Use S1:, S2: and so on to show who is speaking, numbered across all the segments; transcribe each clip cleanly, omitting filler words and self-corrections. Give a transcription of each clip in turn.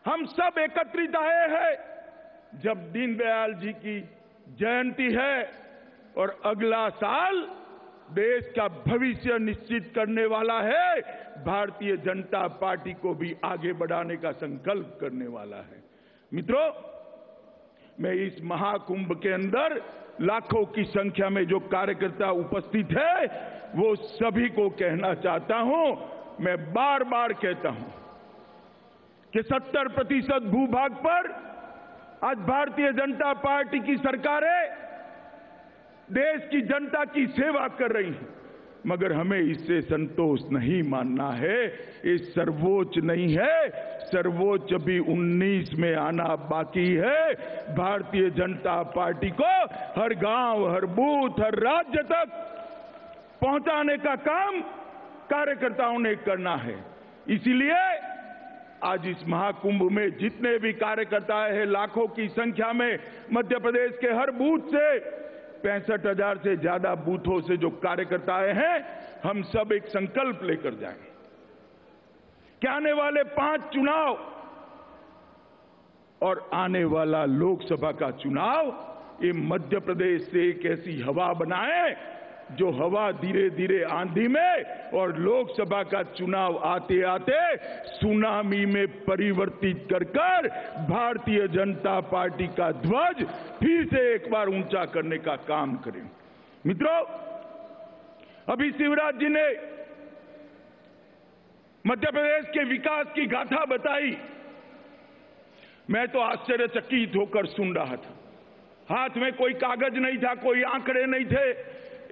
S1: हम सब एकत्रित आए हैं जब दीनदयाल जी की जयंती है और अगला साल देश का भविष्य निश्चित करने वाला है, भारतीय जनता पार्टी को भी आगे बढ़ाने का संकल्प करने वाला है। मित्रों, मैं इस महाकुंभ के अंदर लाखों की संख्या में जो कार्यकर्ता उपस्थित है वो सभी को कहना चाहता हूं, मैं बार बार कहता हूं कि 70% भूभाग पर आज भारतीय जनता पार्टी की सरकारें देश की जनता की सेवा कर रही हैं, मगर हमें इससे संतोष नहीं मानना है। ये सर्वोच्च नहीं है, सर्वोच्च भी 19 में आना बाकी है। भारतीय जनता पार्टी को हर गांव, हर बूथ, हर राज्य तक पहुंचाने का काम कार्यकर्ताओं ने करना है। इसीलिए आज इस महाकुंभ में जितने भी कार्यकर्ता हैं, लाखों की संख्या में मध्य प्रदेश के हर बूथ से 65,000 से ज्यादा बूथों से जो कार्यकर्ता आए हैं, हम सब एक संकल्प लेकर जाएं कि आने वाले 5 चुनाव और आने वाला लोकसभा का चुनाव ये मध्य प्रदेश से एक ऐसी हवा बनाए जो हवा धीरे धीरे आंधी में और लोकसभा का चुनाव आते आते सुनामी में परिवर्तित कर भारतीय जनता पार्टी का ध्वज फिर से एक बार ऊंचा करने का काम करें। मित्रों, अभी शिवराज जी ने मध्य प्रदेश के विकास की गाथा बताई। मैं तो आश्चर्यचकित होकर सुन रहा था। हाथ में कोई कागज नहीं था, कोई आंकड़े नहीं थे,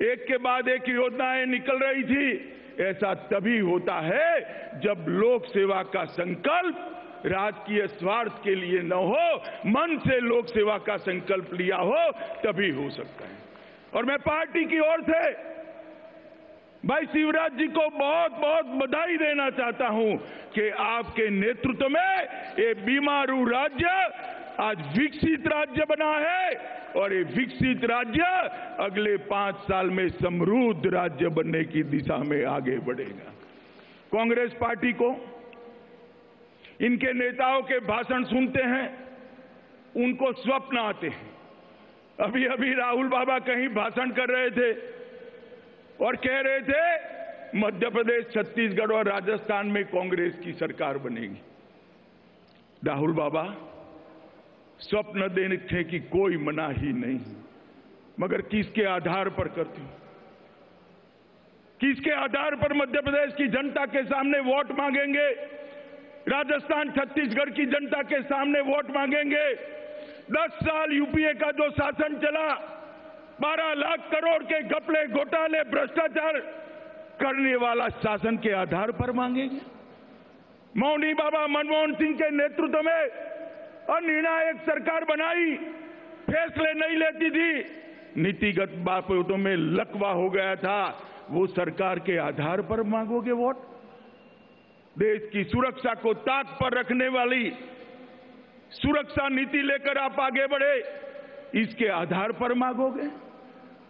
S1: एक के बाद एक योजनाएं निकल रही थी। ऐसा तभी होता है जब लोक सेवा का संकल्प राजकीय स्वार्थ के लिए न हो, मन से लोक सेवा का संकल्प लिया हो, तभी हो सकता है। और मैं पार्टी की ओर से भाई शिवराज जी को बहुत बहुत बधाई देना चाहता हूं कि आपके नेतृत्व में ये बीमारू राज्य आज विकसित राज्य बना है और ये विकसित राज्य अगले 5 साल में समृद्ध राज्य बनने की दिशा में आगे बढ़ेगा। कांग्रेस पार्टी को इनके नेताओं के भाषण सुनते हैं, उनको स्वप्न आते हैं। अभी अभी राहुल बाबा कहीं भाषण कर रहे थे और कह रहे थे मध्य प्रदेश, छत्तीसगढ़ और राजस्थान में कांग्रेस की सरकार बनेगी। राहुल बाबा, स्वप्न देखने की कोई मनाही नहीं, मगर किसके आधार पर करते हो? किसके आधार पर मध्य प्रदेश की जनता के सामने वोट मांगेंगे? राजस्थान, छत्तीसगढ़ की जनता के सामने वोट मांगेंगे? 10 साल यूपीए का जो शासन चला, 12 लाख करोड़ के घपले, घोटाले, भ्रष्टाचार करने वाला शासन के आधार पर मांगेंगे? मौनी बाबा मनमोहन सिंह के नेतृत्व में निर्णायक सरकार बनाई, फैसले नहीं लेती थी, नीतिगत बातों में लकवा हो गया था, वो सरकार के आधार पर मांगोगे वोट? देश की सुरक्षा को ताक पर रखने वाली सुरक्षा नीति लेकर आप आगे बढ़े, इसके आधार पर मांगोगे?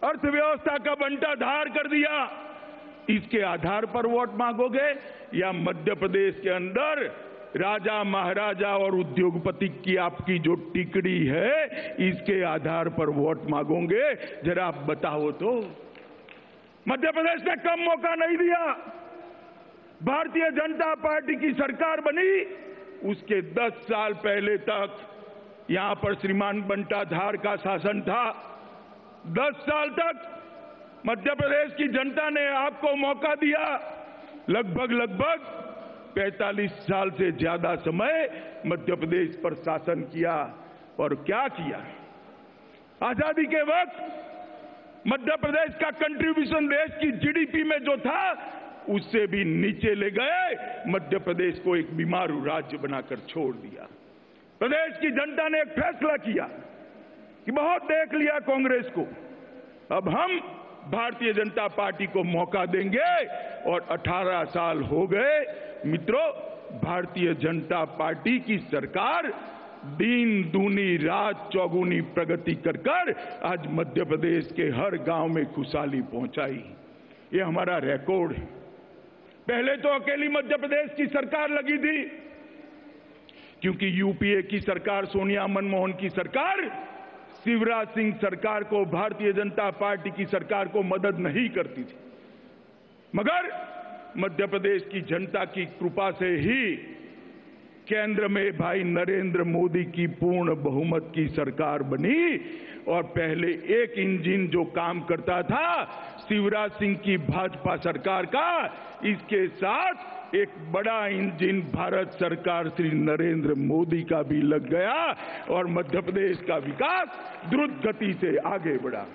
S1: अर्थव्यवस्था का बंटाधार कर दिया, इसके आधार पर वोट मांगोगे? या मध्य प्रदेश के अंदर राजा महाराजा और उद्योगपति की आपकी जो टिकड़ी है, इसके आधार पर वोट मांगोगे? जरा आप बताओ तो। मध्य प्रदेश ने कम मौका नहीं दिया। भारतीय जनता पार्टी की सरकार बनी, उसके 10 साल पहले तक यहां पर श्रीमान बंटाधार का शासन था। 10 साल तक मध्य प्रदेश की जनता ने आपको मौका दिया। लगभग 45 साल से ज्यादा समय मध्य प्रदेश पर शासन किया। और क्या किया? आजादी के वक्त मध्य प्रदेश का कंट्रीब्यूशन देश की जीडीपी में जो था, उससे भी नीचे ले गए। मध्य प्रदेश को एक बीमारू राज्य बनाकर छोड़ दिया। प्रदेश की जनता ने एक फैसला किया कि बहुत देख लिया कांग्रेस को, अब हम भारतीय जनता पार्टी को मौका देंगे। और 18 साल हो गए। मित्रों, भारतीय जनता पार्टी की सरकार दिन दूनी रात चौगुनी प्रगति कर आज मध्य प्रदेश के हर गांव में खुशहाली पहुंचाई। ये हमारा रिकॉर्ड है। पहले तो अकेली मध्य प्रदेश की सरकार लगी थी, क्योंकि यूपीए की सरकार, सोनिया मनमोहन की सरकार, शिवराज सिंह सरकार को, भारतीय जनता पार्टी की सरकार को मदद नहीं करती थी। मगर मध्य प्रदेश की जनता की कृपा से ही केंद्र में भाई नरेंद्र मोदी की पूर्ण बहुमत की सरकार बनी और पहले एक इंजन जो काम करता था शिवराज सिंह की भाजपा सरकार का, इसके साथ एक बड़ा इंजन भारत सरकार श्री नरेंद्र मोदी का भी लग गया और मध्य प्रदेश का विकास द्रुत गति से आगे बढ़ा।